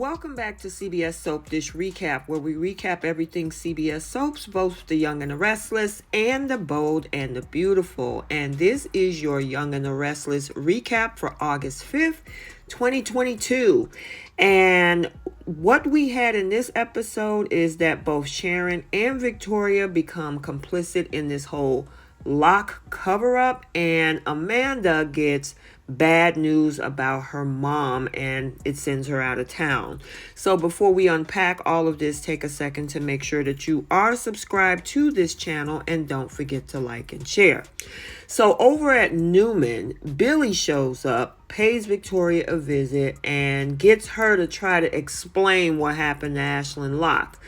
Welcome back to CBS Soap Dish Recap, where we recap everything CBS soaps, both the Young and the Restless and the Bold and the Beautiful. And this is your Young and the Restless recap for August 5th, 2022. And what we had in this episode is that both Sharon and Victoria become complicit in this whole lock cover-up, and Amanda gets bad news about her mom and it sends her out of town. So before we unpack all of this, take a second to make sure that you are subscribed to this channel and don't forget to like and share. So over at Newman, Billy shows up, pays Victoria a visit, and gets her to try to explain what happened to Ashlyn Locke.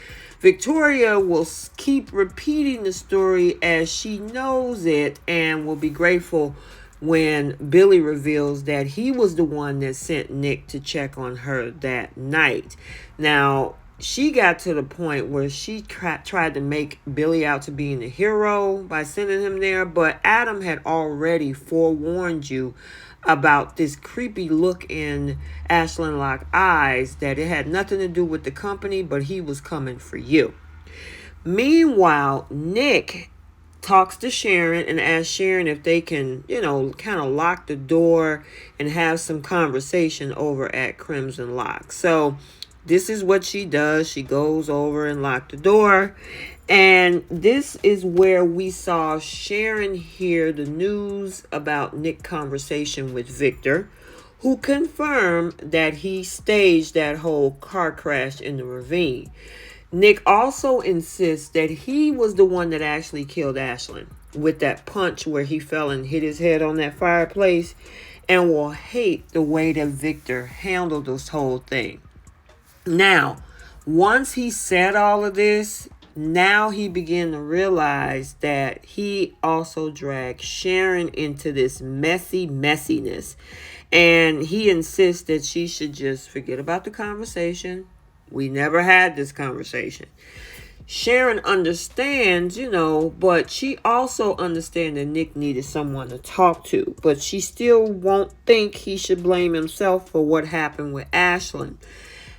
Victoria will keep repeating the story as she knows it and will be grateful when Billy reveals that he was the one that sent Nick to check on her that night. Now, she got to the point where she tried to make Billy out to being a hero by sending him there, but Adam had already forewarned you about this creepy look in Ashlyn Locke's eyes, that it had nothing to do with the company, but he was coming for you. Meanwhile, Nick talks to Sharon and asks Sharon if they can, kind of lock the door and have some conversation over at Crimson Lock. So this is what she does. She goes over and locks the door. And this is where we saw Sharon hear the news about Nick's conversation with Victor, who confirmed that he staged that whole car crash in the ravine. Nick also insists that he was the one that actually killed Ashlyn with that punch where he fell and hit his head on that fireplace, and will hate the way that Victor handled this whole thing. Now, once he said all of this, now he began to realize that he also dragged Sharon into this messiness. And he insists that she should just forget about the conversation. We never had this conversation. Sharon understands, but she also understands that Nick needed someone to talk to. But she still won't think he should blame himself for what happened with Ashlyn.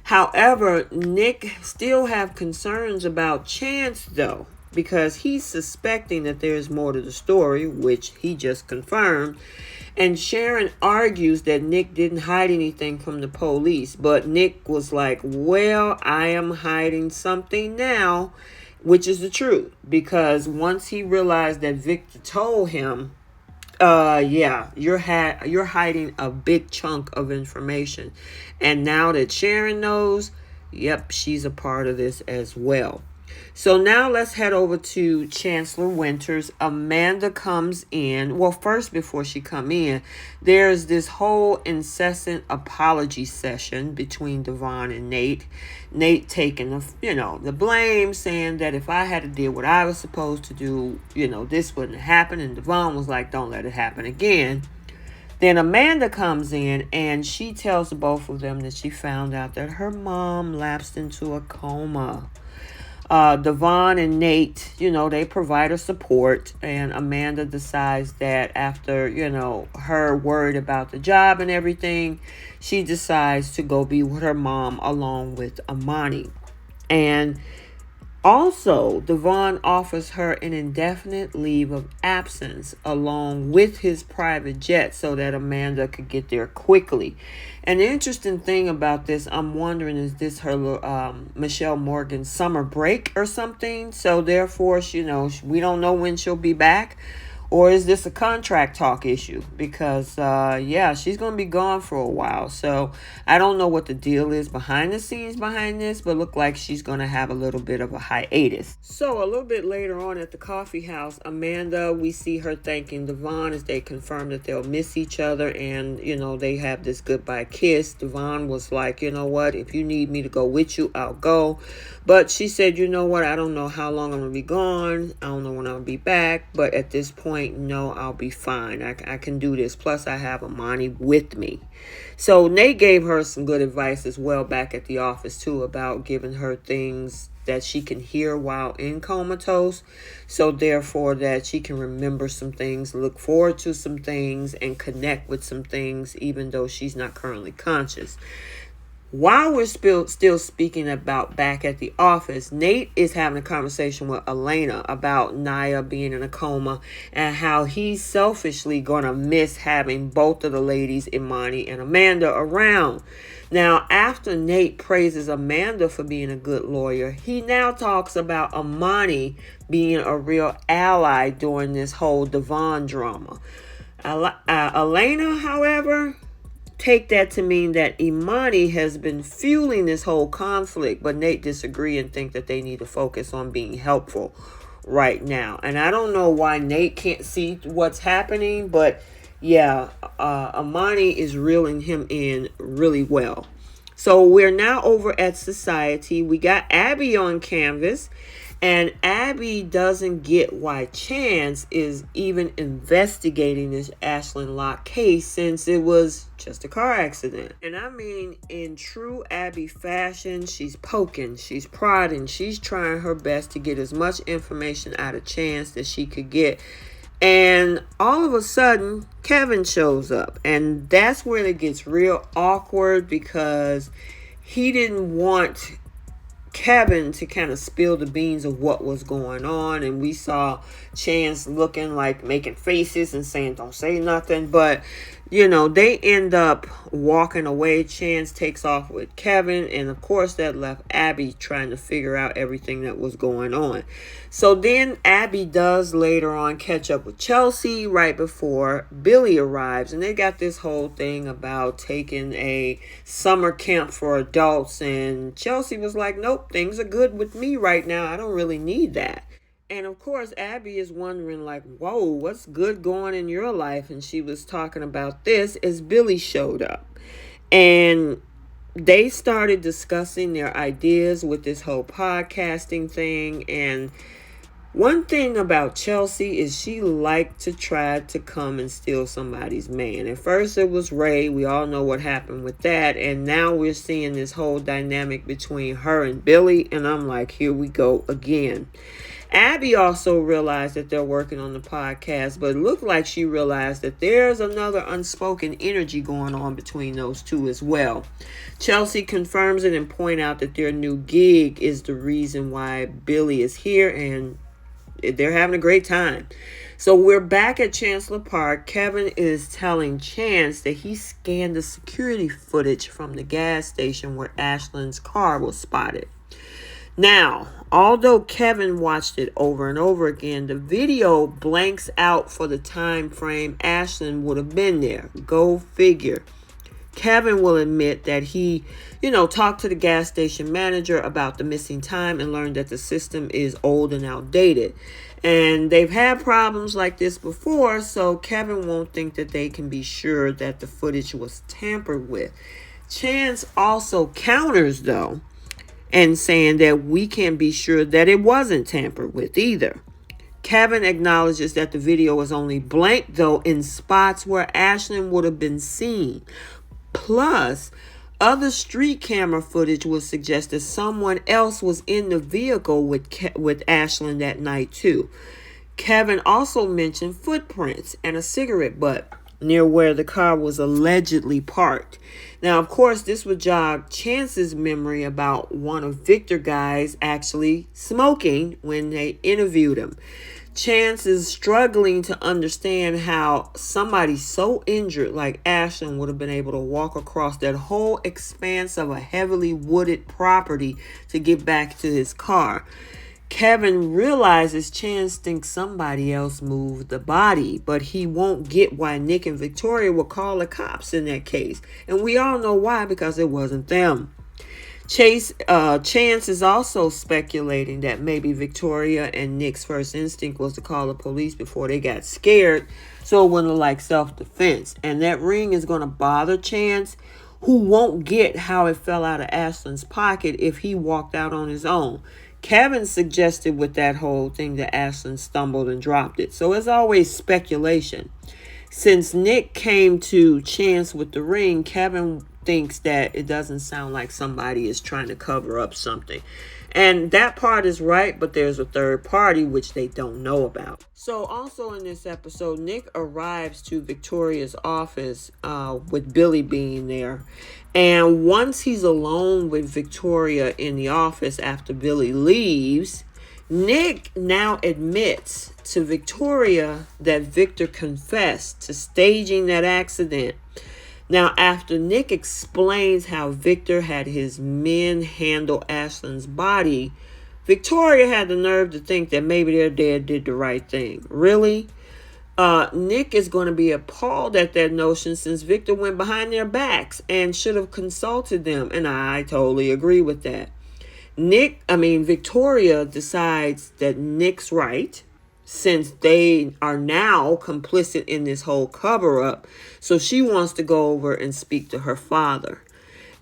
However, Nick still have concerns about Chance, though, because he's suspecting that there's more to the story, which he just confirmed. And Sharon argues that Nick didn't hide anything from the police, but Nick was like, well, I am hiding something now, which is the truth, because once he realized that Victor told him, you're hiding a big chunk of information. And now that Sharon knows, yep, she's a part of this as well. So now let's head over to Chancellor Winters. Amanda comes in. Well, first, before she come in, there's this whole incessant apology session between Devon and Nate. Nate taking the blame, saying that if I had to do what I was supposed to do, this wouldn't happen. And Devon was like, don't let it happen again. Then Amanda comes in and she tells both of them that she found out that her mom lapsed into a coma. Devon and Nate, they provide her support, and Amanda decides that after, her worried about the job and everything, she decides to go be with her mom along with Amani. And also, Devon offers her an indefinite leave of absence along with his private jet so that Amanda could get there quickly. And the interesting thing about this, I'm wondering, is this her Michelle Morgan's summer break or something? So therefore, we don't know when she'll be back. Or is this a contract talk issue? Because, she's going to be gone for a while. So I don't know what the deal is behind the scenes behind this, but look like she's going to have a little bit of a hiatus. So a little bit later on at the coffee house, Amanda, we see her thanking Devon as they confirm that they'll miss each other. And, they have this goodbye kiss. Devon was like, you know what? If you need me to go with you, I'll go. But she said, you know what? I don't know how long I'm going to be gone. I don't know when I'll be back. But at this point, no, I'll be fine. I can do this. Plus, I have Amani with me. So Nate gave her some good advice as well back at the office, too, about giving her things that she can hear while in comatose. So therefore, that she can remember some things, look forward to some things, and connect with some things, even though she's not currently conscious. While we're still speaking about back at the office, Nate is having a conversation with Elena about Naya being in a coma and how he's selfishly going to miss having both of the ladies, Imani and Amanda, around. Now, after Nate praises Amanda for being a good lawyer, he now talks about Imani being a real ally during this whole Devon drama. Elena, however, take that to mean that Imani has been fueling this whole conflict, but Nate disagree and think that they need to focus on being helpful right now. And I don't know why Nate can't see what's happening, but yeah, Imani is reeling him in really well. So we're now over at Society. We got Abby on canvas. And Abby doesn't get why Chance is even investigating this Ashland Locke case since it was just a car accident. And I mean, in true Abby fashion, she's poking, she's prodding, she's trying her best to get as much information out of Chance as she could get. And all of a sudden, Kevin shows up. And that's where it gets real awkward because he didn't want Kevin to kind of spill the beans of what was going on, and we saw Chance looking like making faces and saying don't say nothing, but they end up walking away. Chance takes off with Kevin, and of course that left Abby trying to figure out everything that was going on. So then Abby does later on catch up with Chelsea right before Billy arrives, and they got this whole thing about taking a summer camp for adults, and Chelsea was like, nope, things are good with me right now, I don't really need that. And of course, Abby is wondering like, whoa, what's good going in your life? And she was talking about this as Billy showed up. And they started discussing their ideas with this whole podcasting thing. And one thing about Chelsea is she liked to try to come and steal somebody's man. At first it was Ray. We all know what happened with that. And now we're seeing this whole dynamic between her and Billy. And I'm like, here we go again. Abby also realized that they're working on the podcast, but it looked like she realized that there's another unspoken energy going on between those two as well. Chelsea confirms it and point out that their new gig is the reason why Billy is here, and they're having a great time. So we're back at Chancellor Park. Kevin is telling Chance that he scanned the security footage from the gas station where Ashland's car was spotted. Now, although Kevin watched it over and over again, the video blanks out for the time frame Ashland would have been there. Go figure. Kevin will admit that he, talked to the gas station manager about the missing time and learned that the system is old and outdated. And they've had problems like this before, so Kevin won't think that they can be sure that the footage was tampered with. Chance also counters, though, and saying that we can't be sure that it wasn't tampered with either. Kevin acknowledges that the video was only blank, though, in spots where Ashland would have been seen. Plus, other street camera footage would suggest that someone else was in the vehicle with Ashland that night, too. Kevin also mentioned footprints and a cigarette butt near where the car was allegedly parked. Now, of course, this would jog Chance's memory about one of Victor guys actually smoking when they interviewed him. Chance is struggling to understand how somebody so injured like Ashland would have been able to walk across that whole expanse of a heavily wooded property to get back to his car. Kevin realizes Chance thinks somebody else moved the body, but he won't get why Nick and Victoria will call the cops in that case. And we all know why, because it wasn't them. Chance is also speculating that maybe Victoria and Nick's first instinct was to call the police before they got scared, so it wouldn't look like self-defense. And that ring is going to bother Chance, who won't get how it fell out of Ashland's pocket if he walked out on his own. Kevin suggested with that whole thing that Ashland stumbled and dropped it. So it's always speculation. Since Nick came to Chance with the ring, Kevin thinks that it doesn't sound like somebody is trying to cover up something. And that part is right, but there's a third party which they don't know about. So also in this episode, Nick arrives to Victoria's office with Billy being there. And once he's alone with Victoria in the office after Billy leaves, Nick now admits to Victoria that Victor confessed to staging that accident. Now, after Nick explains how Victor had his men handle Ashlyn's body, Victoria had the nerve to think that maybe their dad did the right thing. Really? Nick is going to be appalled at that notion since Victor went behind their backs and should have consulted them. And I totally agree with that. Victoria decides that Nick's right since they are now complicit in this whole cover up. So she wants to go over and speak to her father.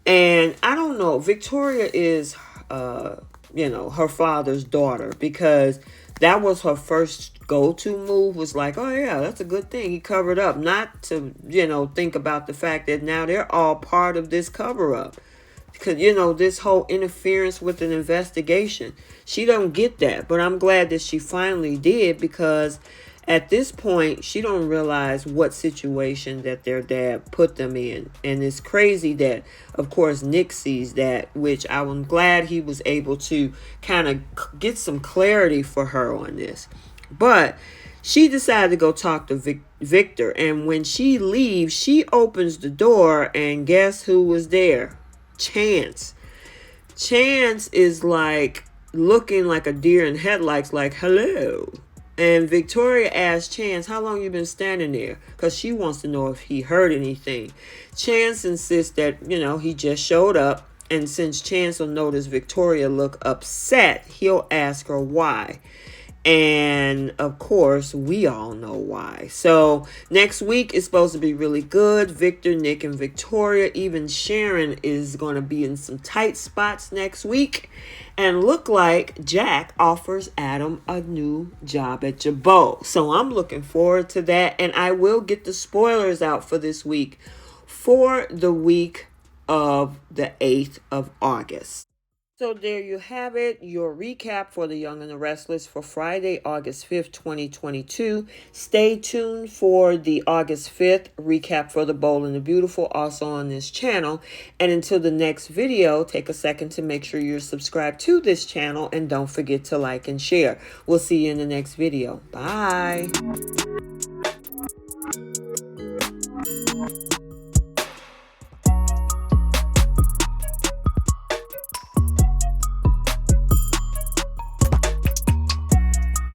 And I don't know, Victoria is, her father's daughter, because that was her first go-to move, was like, oh yeah, that's a good thing. He covered up, not to, think about the fact that now they're all part of this cover up. Because, this whole interference with an investigation. She don't get that. But I'm glad that she finally did, because at this point, she don't realize what situation that their dad put them in. And it's crazy that, of course, Nick sees that, which I'm glad he was able to kind of get some clarity for her on this. But she decided to go talk to Victor. And when she leaves, she opens the door, and guess who was there? Chance is like looking like a deer in headlights, like, hello. And Victoria asked Chance, how long you been standing there? Because she wants to know if he heard anything. Chance insists that, he just showed up. And since Chance will notice Victoria look upset, he'll ask her why. And of course, we all know why. So next week is supposed to be really good. Victor, Nick, and Victoria, even Sharon is going to be in some tight spots next week. And look like Jack offers Adam a new job at Jabot. So I'm looking forward to that. And I will get the spoilers out for this week, for the week of the 8th of August. So there you have it, your recap for The Young and the Restless for Friday, August 5th, 2022. Stay tuned for the August 5th recap for The Bold and the Beautiful, also on this channel. And until the next video, take a second to make sure you're subscribed to this channel, and don't forget to like and share. We'll see you in the next video. Bye.